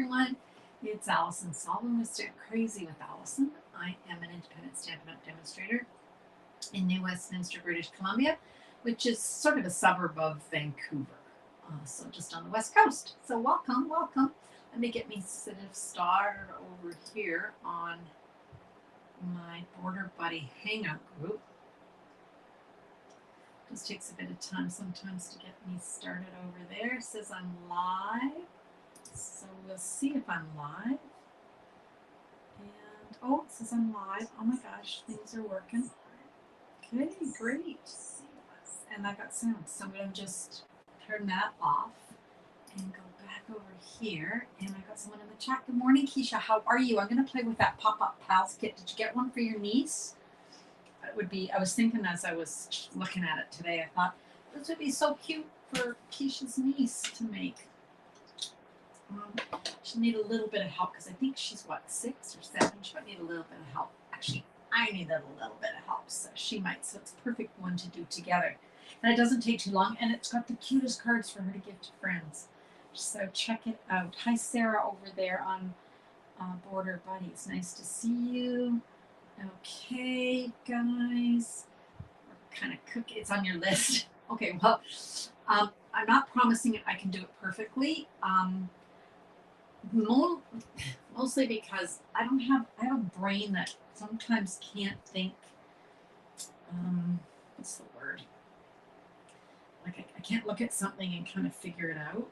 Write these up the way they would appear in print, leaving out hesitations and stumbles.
everyone. It's Alison Solven with StampCrazy with Alison. I am an independent Stampin' Up! Demonstrator in New Westminster, British Columbia, which is sort of a suburb of Vancouver, so just on the west coast. So welcome, welcome. Let me get me sort of started over here on my Border Buddy Hangout group. Just takes a bit of time sometimes to get me started over there. It says I'm live, so we'll see if I'm live. And oh, it says I'm live. Oh my gosh, things are working. Okay, great. And I got sound, so I'm going to just turn that off and go back over here. And I got someone in the chat. Good morning, Keisha. How are you? I'm going to play with that Pop-Up Pals kit. Did you get one for your niece? It would be, I was thinking as I was looking at it today, I thought this would be so cute for Keisha's niece to make. She'll need a little bit of help because I think she's, what, 6 or 7? She might need a little bit of help. Actually, I need a little bit of help, so she might. So it's a perfect one to do together. And it doesn't take too long, and it's got the cutest cards for her to give to friends. So check it out. Hi, Sarah, over there on Border Buddies. Nice to see you. Okay, guys. We're kind of cooking. It's on your list. Okay, well, I'm not promising I can do it perfectly. Mostly because I have a brain that sometimes can't think. What's the word? Like I can't look at something and kind of figure it out.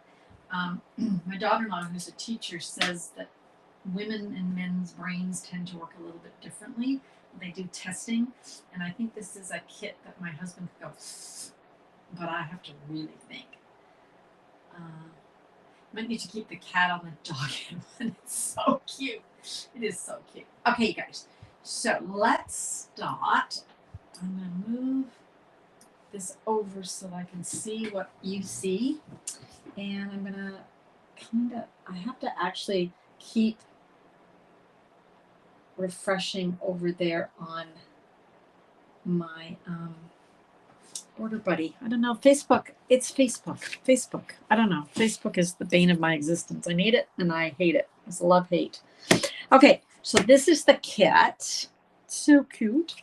My daughter-in-law, who's a teacher, says that women and men's brains tend to work a little bit differently. They do testing, and I think this is a kit that my husband could go, but I have to really think. Might need to keep the cat on the dog end. It's so cute. It is so cute. Okay, you guys. So let's start. I'm going to move this over so that I can see what you see. And I'm going to I have to actually keep refreshing over there on my Border Buddy. I don't know. Facebook. It's Facebook. I don't know. Facebook is the bane of my existence. I need it and I hate it. It's a love-hate. Okay, so this is the kit. So cute.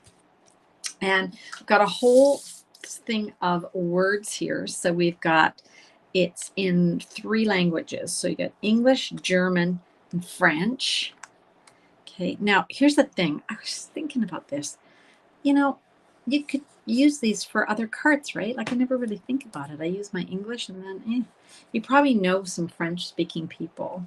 And we've got a whole thing of words here. So we've got, it's in 3 languages. So you got English, German, and French. Okay, now here's the thing. I was thinking about this. You know, you could use these for other cards, right? Like I never really think about it. I use my English and then you probably know some French speaking people.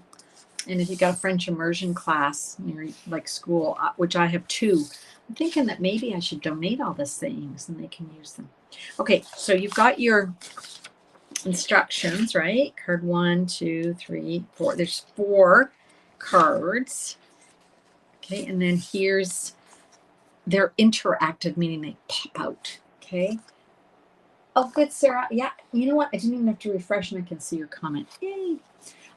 And if you got a French immersion class near like school, which I have 2, I'm thinking that maybe I should donate all the sayings and they can use them. Okay, so you've got your instructions, right? Card 1, 2, 3, 4. There's 4 cards. Okay, and then here's, they're interactive, meaning they pop out. Okay. Oh, good, Sarah. Yeah, you know what? I didn't even have to refresh and I can see your comment. Yay.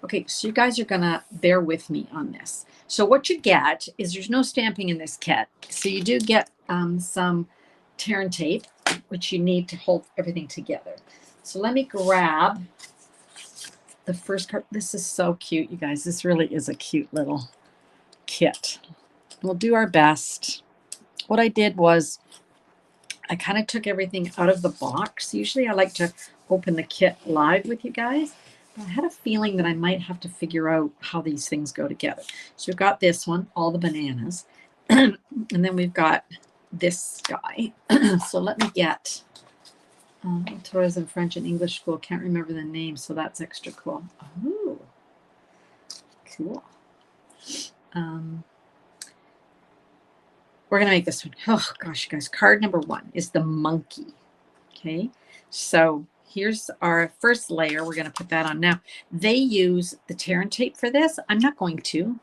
Okay, so you guys are going to bear with me on this. So what you get is there's no stamping in this kit. So you do get some tear and tape, which you need to hold everything together. So let me grab the first card. This is so cute, you guys. This really is a cute little kit. We'll do our best. What I did was I kind of took everything out of the box. Usually I like to open the kit live with you guys. But I had a feeling that I might have to figure out how these things go together. So we've got this one, all the bananas. And then we've got this guy. So let me get, I was in French and English school. Can't remember the name, so that's extra cool. Oh, cool. We're going to make this one. Oh, gosh, you guys. Card number 1 is the monkey. Okay. So here's our first layer. We're going to put that on. Now, they use the tear and tape for this. I'm not going to,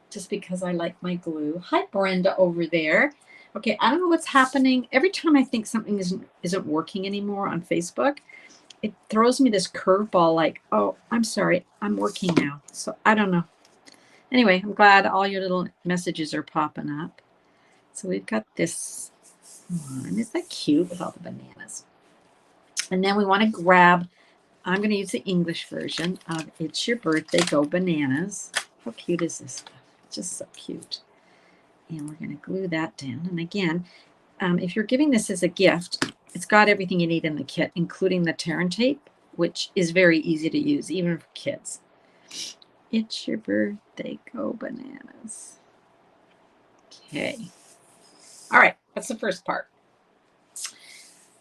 just because I like my glue. Hi, Brenda over there. Okay, I don't know what's happening. Every time I think something isn't working anymore on Facebook, it throws me this curveball like, oh, I'm sorry. I'm working now. So I don't know. Anyway, I'm glad all your little messages are popping up. So we've got this one. Is that cute with all the bananas? And then we want to grab, I'm going to use the English version of It's Your Birthday, Go Bananas. How cute is this stuff? Just so cute. And we're going to glue that down. And again, if you're giving this as a gift, it's got everything you need in the kit, including the tear and tape, which is very easy to use, even for kids. It's your birthday. Go bananas. Okay. All right. That's the first part.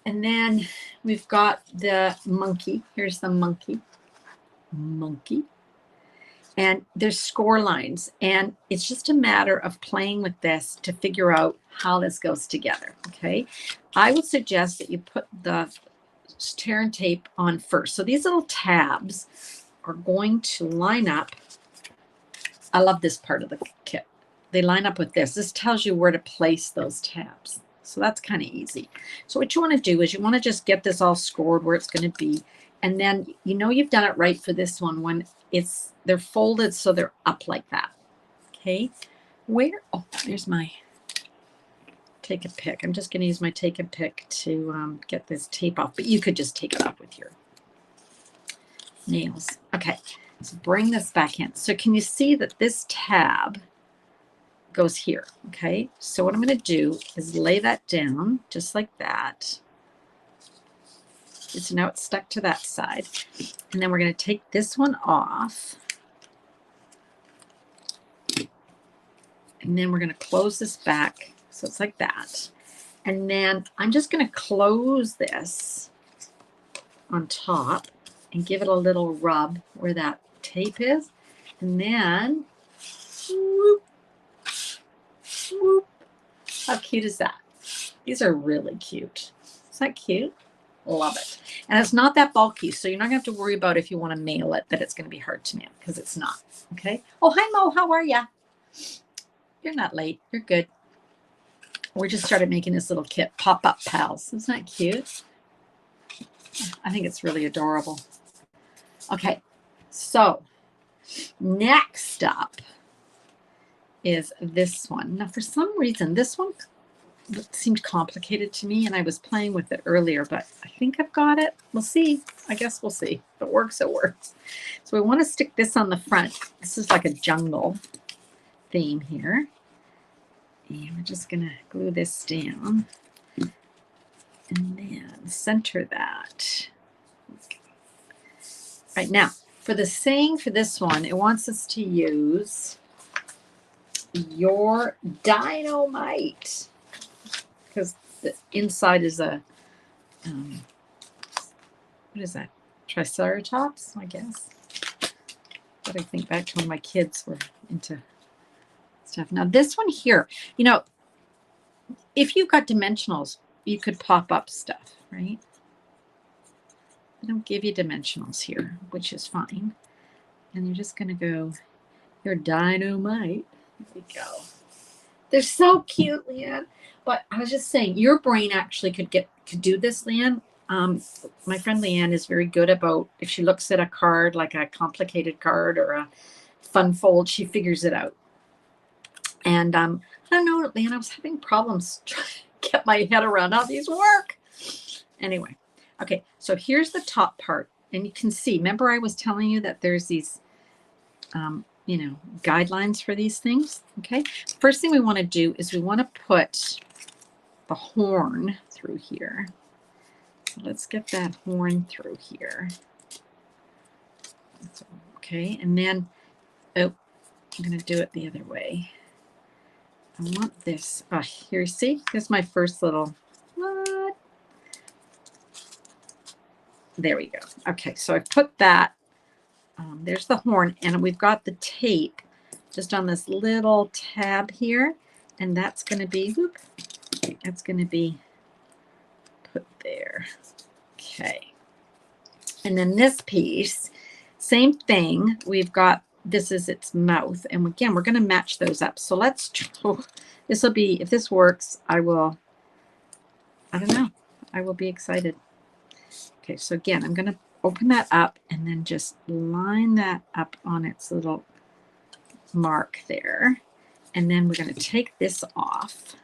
And then we've got the monkey. Here's the monkey. Monkey. And there's score lines. And it's just a matter of playing with this to figure out how this goes together. Okay. I would suggest that you put the tear and tape on first. So these little tabs are going to line up. I love this part of the kit. They line up with this. This tells you where to place those tabs. So that's kind of easy. So what you want to do is you want to just get this all scored where it's going to be. And then you know you've done it right for this one when they're folded so they're up like that. Okay. Oh, there's my take a pick. I'm just going to use my take a pick to get this tape off, but you could just take it off with your nails. Okay. So bring this back in. So can you see that this tab goes here? Okay. So what I'm going to do is lay that down just like that. So now it's stuck to that side. And then we're going to take this one off. And then we're going to close this back. So it's like that. And then I'm just going to close this on top and give it a little rub where that tape is. And then, whoop, whoop. How cute is that? These are really cute. Is that cute? Love it. And it's not that bulky, so you're not going to have to worry about if you want to mail it that it's going to be hard to mail, because it's not. Okay. Oh, hi, Mo. How are ya? You're not late. You're good. We just started making this little kit, Pop-Up Pals. Isn't that cute? I think it's really adorable. Okay. So next up is this one. Now, for some reason, this one seemed complicated to me, and I was playing with it earlier, but I think I've got it. We'll see. I guess we'll see. If it works, it works. So we want to stick this on the front. This is like a jungle theme here. And we're just going to glue this down and then center that. Right now, for the saying for this one, it wants us to use your dynamite, because the inside is a, what is that? Triceratops, I guess. But I think back to when my kids were into stuff. Now this one here, you know, if you've got dimensionals, you could pop up stuff, right? They don't give you dimensionals here, which is fine. And you're just going to go, your dynamite. There we go. They're so cute, Leanne. But I was just saying, your brain actually could do this, Leanne. My friend Leanne is very good about, if she looks at a card, like a complicated card or a fun fold, she figures it out. And I don't know, Leanne, I was having problems trying to get my head around how these work. Anyway, okay, so here's the top part. And you can see, remember I was telling you that there's these, you know, guidelines for these things. Okay, first thing we want to do is we want to put the horn through here. So let's get that horn through here. Okay, and then, oh, I'm going to do it the other way. I want this. Oh, here, see? Here's my first little, what? There we go. Okay, so I put that. There's the horn, and we've got the tape just on this little tab here, and that's going to be, whoop, that's going to be put there. Okay. And then this piece, same thing. We've got, this is its mouth, and again, we're going to match those up. So let's, this will be, if this works, I don't know, I will be excited. Okay, so again, I'm going to open that up and then just line that up on its little mark there. And then we're going to take this off.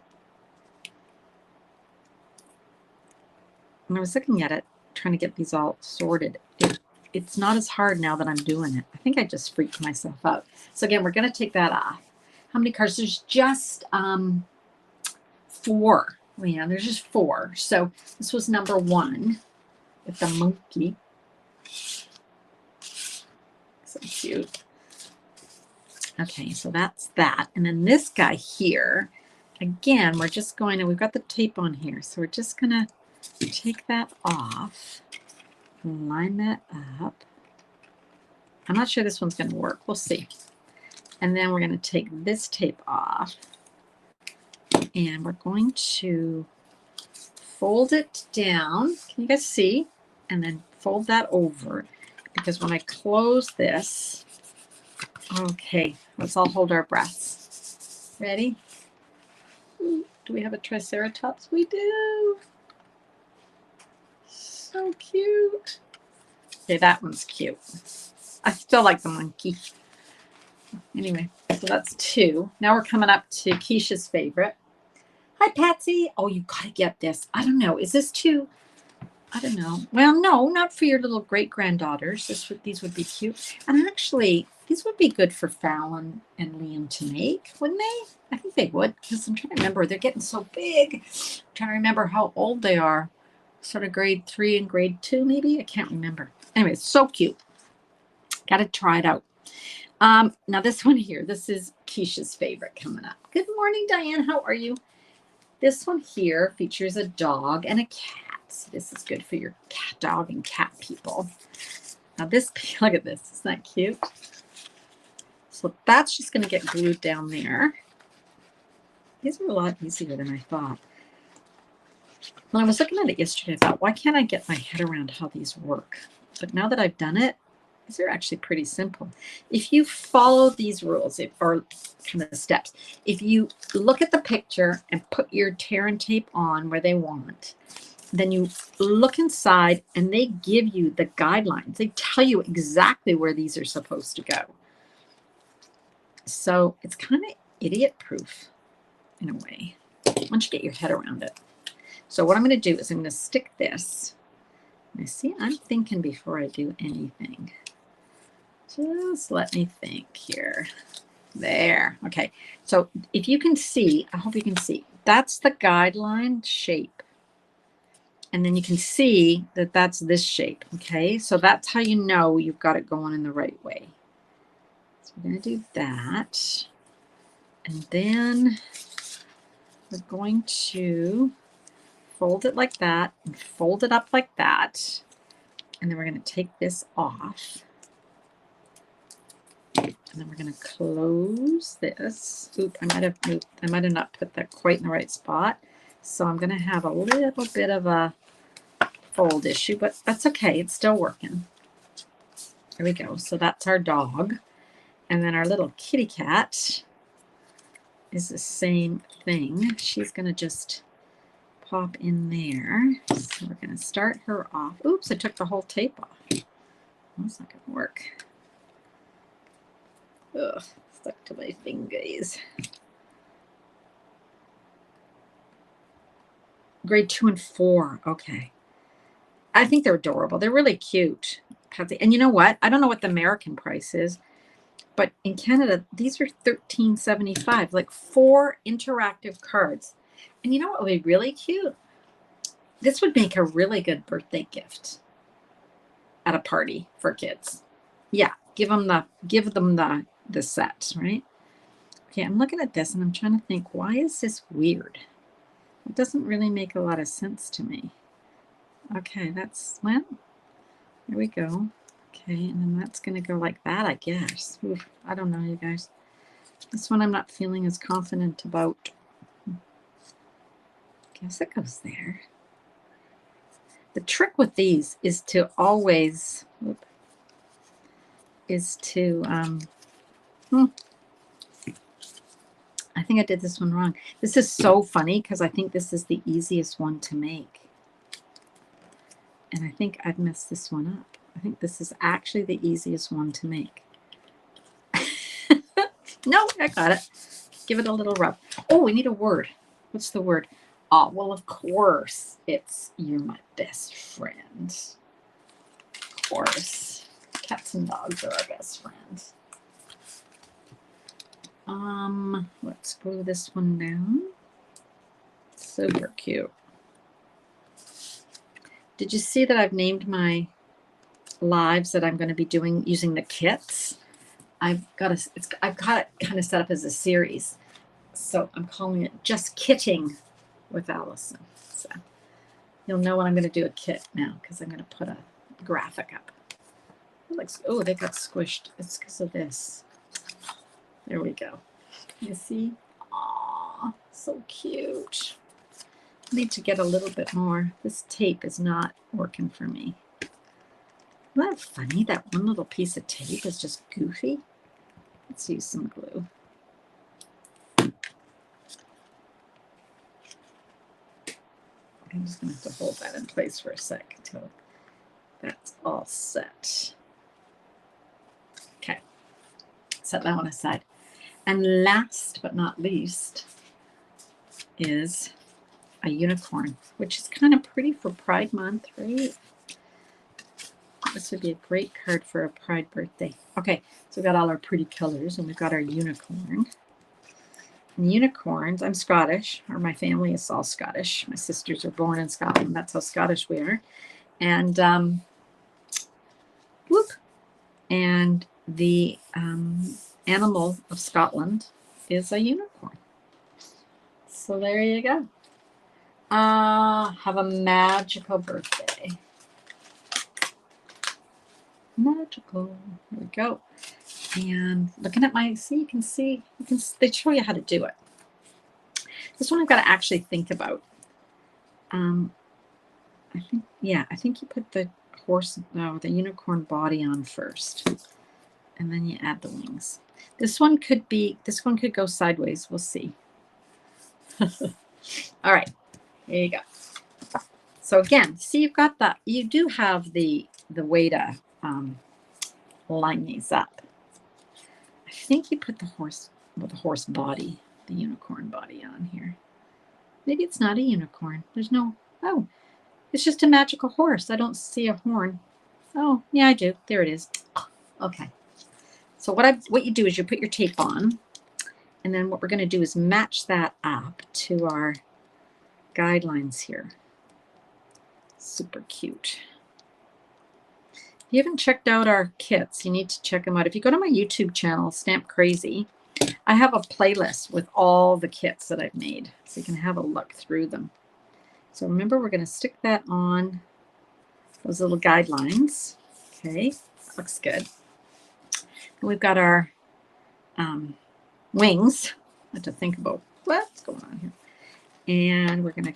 And I was looking at it, trying to get these all sorted. It it's not as hard now that I'm doing it. I think I just freaked myself out. So again, we're going to take that off. How many cards? There's just 4. Yeah, there's just 4. So this was number 1 with the monkey. So cute. Okay, so that's that. And then this guy here, again, we're just going to, we've got the tape on here. So we're just going to take that off, line that up. I'm not sure this one's going to work. We'll see. And then we're going to take this tape off. And we're going to fold it down. Can you guys see? And then fold that over. Because when I close this, okay, let's all hold our breaths. Ready? Ooh, do we have a Triceratops? We do. So cute. Okay, that one's cute. I still like the monkey. Anyway, so that's 2. Now we're coming up to Keisha's favorite. Hi, Patsy. Oh, you got to get this. I don't know. Is this too? I don't know. Well, no, not for your little great-granddaughters. These would be cute. And actually, these would be good for Fallon and Liam to make, wouldn't they? I think they would, because I'm trying to remember. They're getting so big. I'm trying to remember how old they are. Sort of grade 3 and grade 2, maybe? I can't remember. Anyway, it's so cute. Got to try it out. Now, this one here, this is Keisha's favorite coming up. Good morning, Diane. How are you? This one here features a dog and a cat. So this is good for your cat, dog, and cat people. Now this, look at this. Isn't that cute? So that's just going to get glued down there. These are a lot easier than I thought. When I was looking at it yesterday, I thought, why can't I get my head around how these work? But now that I've done it, these are actually pretty simple. If you follow these rules, or kind of steps, if you look at the picture and put your tear and tape on where they want, then you look inside and they give you the guidelines. They tell you exactly where these are supposed to go. So it's kind of idiot-proof in a way, once you get your head around it. So what I'm going to do is I'm going to stick this. And see, I'm thinking before I do anything. Just let me think here. There. Okay. So if you can see, I hope you can see, that's the guideline shape. And then you can see that that's this shape. Okay. So that's how you know you've got it going in the right way. So we're going to do that. And then we're going to fold it like that and fold it up like that. And then we're going to take this off. And then we're going to close this. Oop, I might have not put that quite in the right spot. So I'm going to have a little bit of a fold issue, but that's okay. It's still working. There we go. So that's our dog. And then our little kitty cat is the same thing. She's going to just pop in there. So we're going to start her off. Oops, I took the whole tape off. That's not going to work. Ugh, stuck to my fingers. Grade 2 and 4. Okay. I think they're adorable. They're really cute. And you know what? I don't know what the American price is, but in Canada, these are $13.75, like 4 interactive cards. And you know what would be really cute? This would make a really good birthday gift at a party for kids. Yeah, give them the set, right? Okay, I'm looking at this and I'm trying to think, why is this weird? It doesn't really make a lot of sense to me. Okay, that's, well, there we go. Okay, and then that's going to go like that, I guess. Oof, I don't know, you guys. This one I'm not feeling as confident about. Guess it goes there. The trick with these is to always, I think I did this one wrong. This is so funny because I think this is the easiest one to make. And I think I've messed this one up. I think this is actually the easiest one to make. No, I got it. Give it a little rub. Oh, we need a word. What's the word? Oh, well, of course, it's you're my best friend. Of course. Cats and dogs are our best friends. Let's glue this one down. Super cute. Did you see that I've named my lives that I'm going to be doing using the kits? I've got it kind of set up as a series. So I'm calling it Just Kitting with Alison. So you'll know when I'm going to do a kit now because I'm going to put a graphic up. Like, oh, they got squished. It's because of this. There we go. You see? Aw, so cute. I need to get a little bit more. This tape is not working for me. Isn't that funny? That one little piece of tape is just goofy. Let's use some glue. I'm just going to have to hold that in place for a sec until that's all set. Okay. Set that one aside. And last but not least is a unicorn, which is kind of pretty for Pride Month, right? This would be a great card for a Pride birthday. Okay, so we've got all our pretty colors, and we've got our unicorn. And unicorns, I'm Scottish, or my family is all Scottish. My sisters are born in Scotland. That's how Scottish we are. And whoop. And the animal of Scotland is a unicorn. So there you go. Have a magical birthday. Magical. There we go. And looking at my, see, you can see, they show you how to do it. This one I've got to actually think about. I think you put the the unicorn body on first, and then you add the wings. This one could go sideways. We'll see. All right, here you go. So again, see, you've got that. You do have the way to line these up. I think you put the horse body, the unicorn body on here. Maybe it's not a unicorn. There's no, oh, it's just a magical horse. I don't see a horn. Oh, yeah, I do. There it is. Okay. So what you do is you put your tape on, and then what we're going to do is match that up to our guidelines here. Super cute. If you haven't checked out our kits, you need to check them out. If you go to my YouTube channel, StampCrazy, I have a playlist with all the kits that I've made, so you can have a look through them. So remember, we're going to stick that on those little guidelines. Okay, that looks good. And we've got our wings. I have to think about what's going on here. And we're going to,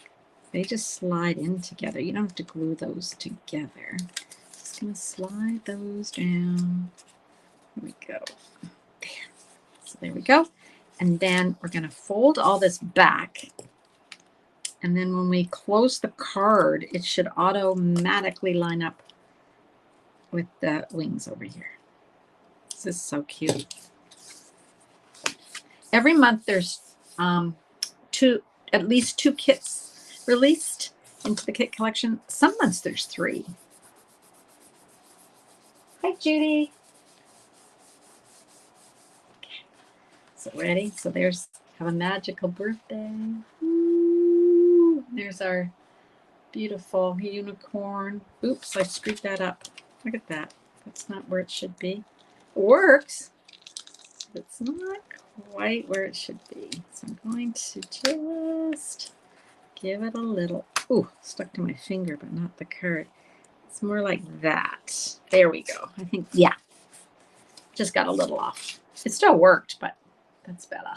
they just slide in together. You don't have to glue those together. Just going to slide those down. There we go. There. So there we go. And then we're going to fold all this back. And then when we close the card, it should automatically line up with the wings over here. This is so cute. Every month there's at least two kits released into the kit collection. Some months there's 3. Hi, Judy. Okay. So ready? So there's, have a magical birthday. Ooh, there's our beautiful unicorn. Oops, I screwed that up. Look at that. That's not where it should be. It works. It's not quite where it should be. So I'm going to just give it a little, ooh, stuck to my finger, but not the card. It's more like that. There we go. I think, yeah, just got a little off. It still worked, but that's better.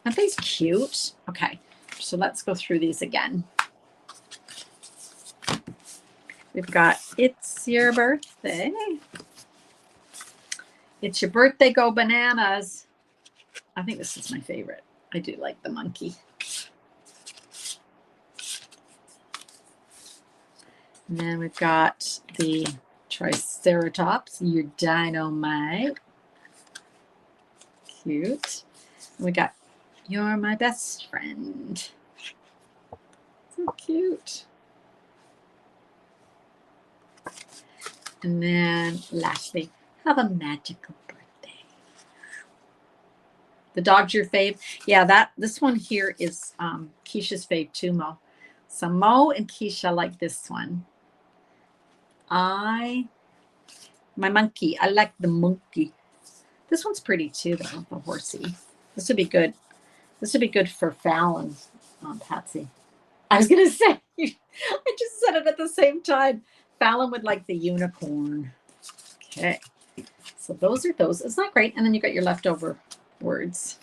Aren't these cute? Okay, so let's go through these again. We've got It's Your Birthday. It's Your Birthday, Go Bananas. I think this is my favorite. I do like the monkey. And then we've got the Triceratops, Your Dynamite. Cute. And we got You're My Best Friend. So cute. And then lastly, have a magical birthday. The dog's your fave? Yeah, this one here is Keisha's fave too, Mo. So Mo and Keisha like this one. My monkey. I like the monkey. This one's pretty too, though, the horsey. This would be good. This would be good for Fallon, Patsy. I was going to say, I just said it at the same time. Fallon would like the unicorn. Okay. So those are those. Isn't that great? And then you got your leftover words.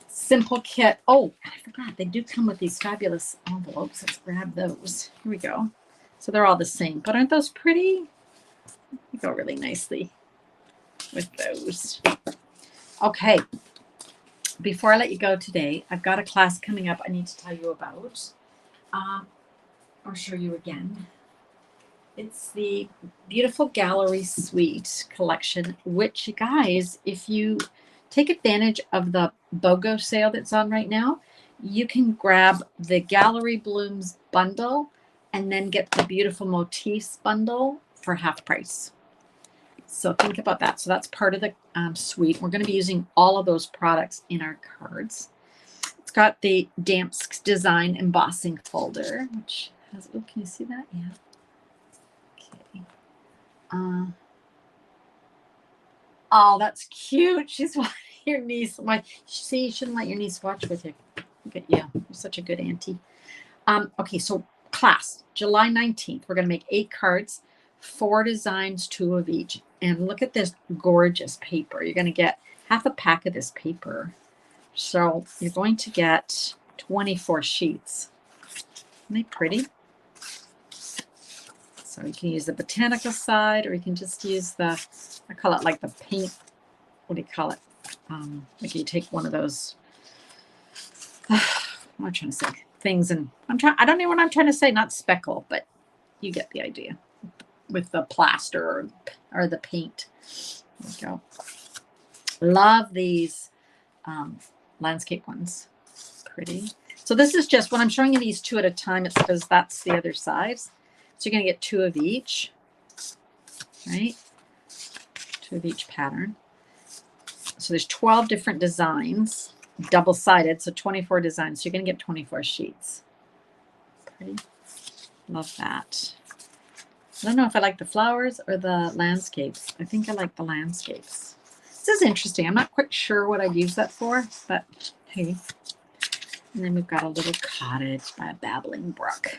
Simple kit. Oh, I forgot. They do come with these fabulous envelopes. Let's grab those. Here we go. So they're all the same. But aren't those pretty? They go really nicely with those. Okay. Before I let you go today, I've got a class coming up I need to tell you about. Or show you again. It's the Beautiful Gallery Suite collection, which, you guys, if you take advantage of the BOGO sale that's on right now, you can grab the Gallery Blooms bundle and then get the Beautiful Motifs bundle for half price. So think about that. So that's part of the suite. We're going to be using all of those products in our cards. It's got the Damps Design embossing folder, which has, oh, can you see that? Yeah. Okay. Oh, that's cute. She's watching your niece. See, you shouldn't let your niece watch with you. Look at you. You're such a good auntie. Okay, so class, July 19th. We're going to make 8 cards, 4 designs, 2 of each. And look at this gorgeous paper. You're going to get half a pack of this paper. So you're going to get 24 sheets. Isn't they pretty? So you can use the botanical side, or you can just use the, I call it like the paint, what do you call it? Like you take one of those, what am I trying to say? Things, and I don't know what I'm trying to say, not speckle, but you get the idea. With the plaster or the paint. There we go. Love these landscape ones. Pretty. So this is just, when I'm showing you these 2 at a time, it's because that's the other size. So you're going to get 2 of each, right? 2 of each pattern. So there's 12 different designs, double-sided, so 24 designs. So you're going to get 24 sheets. Pretty. Love that. I don't know if I like the flowers or the landscapes. I think I like the landscapes. This is interesting. I'm not quite sure what I'd use that for, but hey. And then we've got a little cottage by a babbling brook.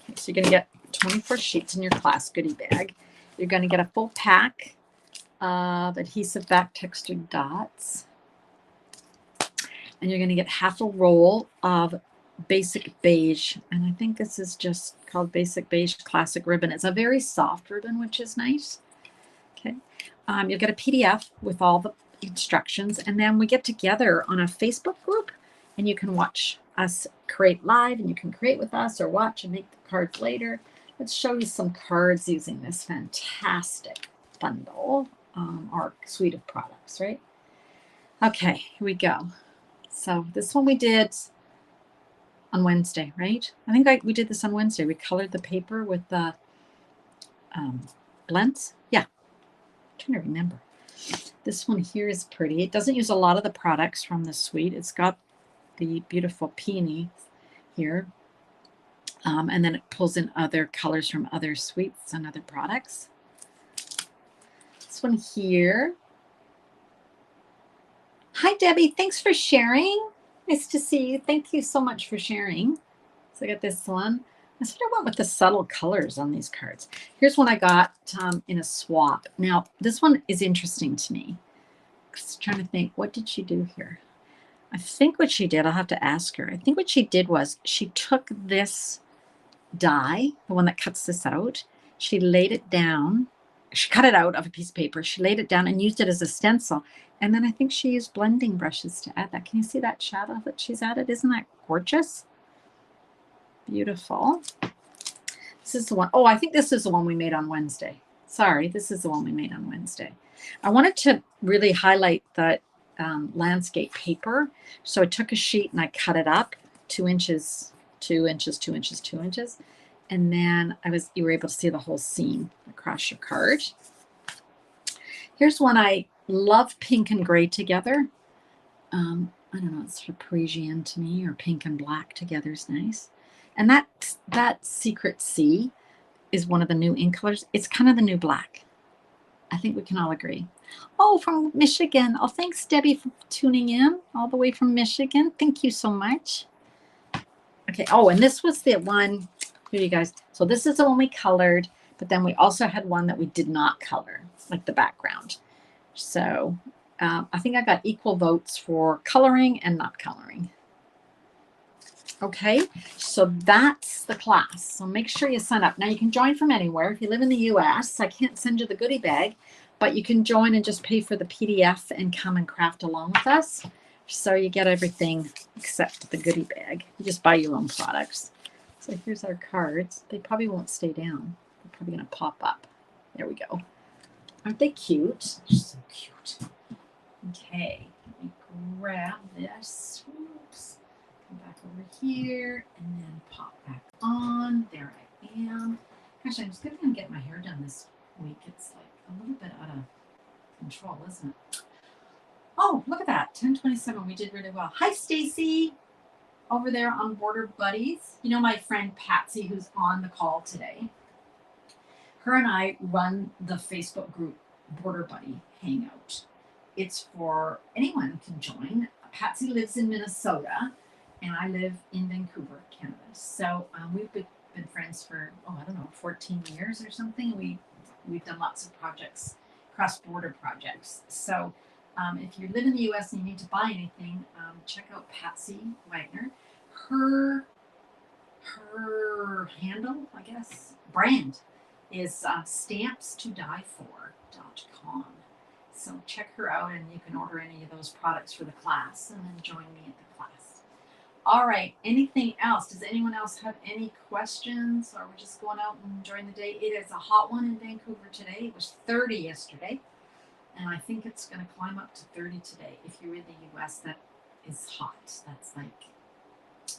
Okay, so you're going to get 24 sheets in your class goodie bag. You're going to get a full pack of adhesive back textured dots. And you're going to get half a roll of basic beige, and I think this is just called basic beige classic ribbon. It's a very soft ribbon, which is nice. Okay, you'll get a PDF with all the instructions, and then we get together on a Facebook group, and you can watch us create live, and you can create with us or watch and make the cards later. Let's show you some cards using this fantastic bundle or suite of products, right? Okay, here we go. So this one we did on Wednesday, right? I think we did this on Wednesday. We colored the paper with the blends. Yeah, I'm trying to remember. This one here is pretty. It doesn't use a lot of the products from the suite. It's got the beautiful peony here. And then it pulls in other colors from other suites and other products. This one here. Hi, Debbie. Thanks for sharing. Nice to see you. Thank you so much for sharing. So I got this one. I sort of went with the subtle colors on these cards. Here's one I got in a swap. Now, this one is interesting to me. I was trying to think, what did she do here? I think what she did, I'll have to ask her. I think what she did was she took this die, the one that cuts this out, she laid it down. She cut it out of a piece of paper. She laid it down and used it as a stencil. And then I think she used blending brushes to add that. Can you see that shadow that she's added? Isn't that gorgeous? Beautiful. This is the one. Oh, I think this is the one we made on Wednesday. Sorry, this is the one we made on Wednesday. I wanted to really highlight that landscape paper. So I took a sheet and I cut it up 2 inches, 2 inches, 2 inches, 2 inches. And then you were able to see the whole scene across your card. Here's one I love, pink and gray together. I don't know, it's sort of Parisian to me, or pink and black together is nice. And that Secret Sea is one of the new ink colors. It's kind of the new black. I think we can all agree. Oh, from Michigan. Oh, thanks, Debbie, for tuning in all the way from Michigan. Thank you so much. Okay. Oh, and this was the one. Here, you guys. So this is the one we colored, but then we also had one that we did not color, like the background. So I think I got equal votes for coloring and not coloring. Okay, so that's the class. So make sure you sign up. Now you can join from anywhere. If you live in the US, I can't send you the goodie bag, but you can join and just pay for the PDF and come and craft along with us. So you get everything except the goodie bag. You just buy your own products. So here's our cards. They probably won't stay down. They're probably going to pop up. There we go. Aren't they cute? They're so cute. Okay, let me grab this. Oops. Come back over here and then pop back on. There I am. Gosh, I'm just going to get my hair done this week. It's like a little bit out of control, isn't it? Oh, look at that. 10:27. We did really well. Hi, Stacy. Over there on Border Buddies. You know my friend Patsy, who's on the call today. Her and I run the Facebook group Border Buddy Hangout. It's for anyone can join. Patsy lives in Minnesota, and I live in Vancouver, Canada. So we've been friends for, I don't know, 14 years or something. We've done lots of projects, cross-border projects. So if you live in the U.S. and you need to buy anything, check out Patsy Wagner. Her handle, I guess, brand is stampcrazywithalison.ca. So check her out, and you can order any of those products for the class and then join me at the class. All right, anything else? Does anyone else have any questions, or we're just going out and enjoying the day? It is a hot one in Vancouver today. It was 30 yesterday, and I think it's going to climb up to 30 today. If you're in the U.S., that is hot. That's like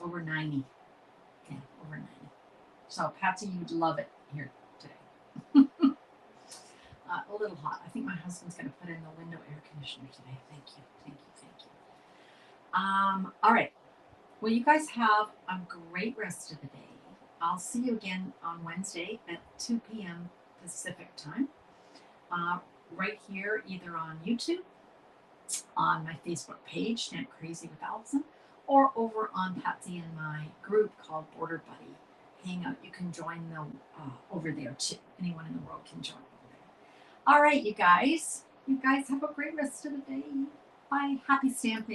over 90. Yeah, over 90. So Patsy, you'd love it here today. A little hot. I think my husband's going to put in the window air conditioner today. Thank you. All right. Well, you guys have a great rest of the day. I'll see you again on Wednesday at 2 p.m. Pacific time. Right here, either on YouTube, on my Facebook page, Stamp Crazy with Alison, or over on Patsy and my group called Border Buddy Hangout. You can join them over there too. Anyone in the world can join over there. All right, you guys. You guys have a great rest of the day. Bye. Happy stamping.